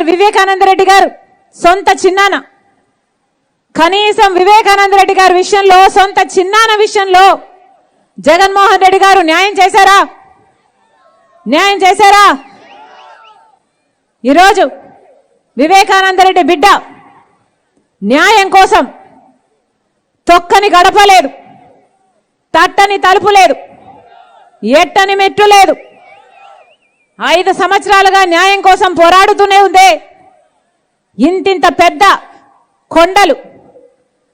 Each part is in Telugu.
డాక్టర్ వివేకానంద రెడ్డి గారు సొంత చిన్నాన, కనీసం వివేకానంద రెడ్డి గారి విషయంలో, సొంత చిన్నాన విషయంలో జగన్మోహన్ రెడ్డి గారు న్యాయం చేశారా? న్యాయం చేశారా? ఈరోజు వివేకానంద రెడ్డి బిడ్డ న్యాయం కోసం తొక్కని గడప లేదు, తట్టని తలుపు లేదు, ఎట్టని మెట్టు లేదు. 5 సంవత్సరాలుగా న్యాయం కోసం పోరాడుతూనే ఉంది. ఇంతింత పెద్ద కొండలు,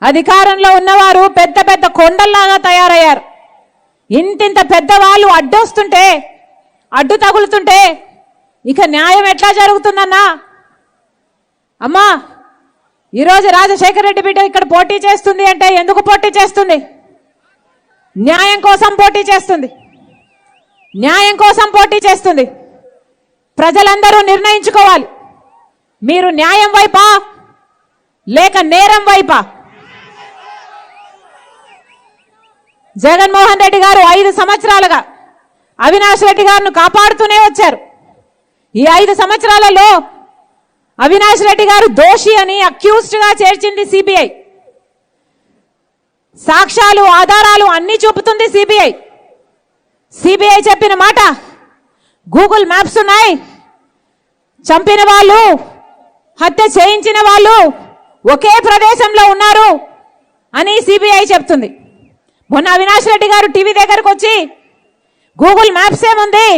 అధికారంలో ఉన్నవారు పెద్ద పెద్ద కొండల్లాగా తయారయ్యారు. ఇంతింత పెద్దవాళ్ళు అడ్డొస్తుంటే, అడ్డు తగులుతుంటే ఇక న్యాయం ఎట్లా జరుగుతుందన్నా? అమ్మా, ఈరోజు రాజశేఖర రెడ్డి బిడ్డ ఇక్కడ పోటీ చేస్తుంది అంటే ఎందుకు పోటీ చేస్తుంది? న్యాయం కోసం పోటీ చేస్తుంది. న్యాయం కోసం పోటీ చేస్తుంది. ప్రజలందరూ నిర్ణయించుకోవాలి, మీరు న్యాయం వైపా లేక నేరం వైపా? జగన్మోహన్ రెడ్డి గారు 5 సంవత్సరాలుగా అవినాష్ రెడ్డి గారిని కాపాడుతూనే వచ్చారు. ఈ 5 సంవత్సరాలలో అవినాష్ రెడ్డి గారు దోషి అని అక్యూజ్డ్ గా చేర్చింది సిబిఐ. సాక్ష్యాలు, ఆధారాలు అన్ని చూపుతుంది సిబిఐ. సిబిఐ చెప్పిన మాట, గూగుల్ మ్యాప్స్ ఉన్నాయి, చంపిన వాళ్ళు, హత్య చేయించిన వాళ్ళు ఒకే ప్రదేశంలో ఉన్నారు అని సిబిఐ చెప్తుంది. మొన్న అవినాష్ రెడ్డి గారు టీవీ దగ్గరకు వచ్చి గూగుల్ మ్యాప్స్ ఏముంది,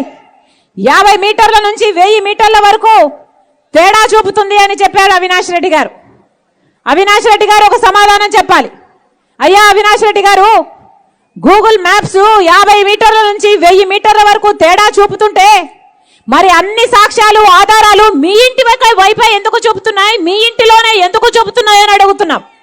50 మీటర్ల నుంచి 1000 మీటర్ల వరకు తేడా చూపుతుంది అని చెప్పాడు అవినాష్ రెడ్డి గారు. అవినాష్ రెడ్డి గారు ఒక సమాధానం చెప్పాలి. అయ్యా అవినాష్ రెడ్డి గారు, గూగుల్ మ్యాప్స్ 50 మీటర్ల నుంచి 1000 మీటర్ల వరకు తేడా చూపుతుంటే మరి అన్ని సాక్ష్యాలు, ఆధారాలు మీ ఇంటి వైపే ఎందుకు చూపుతున్నాయి? మీ ఇంటిలోనే ఎందుకు చూపుతున్నాయి అని అడుగుతున్నాం.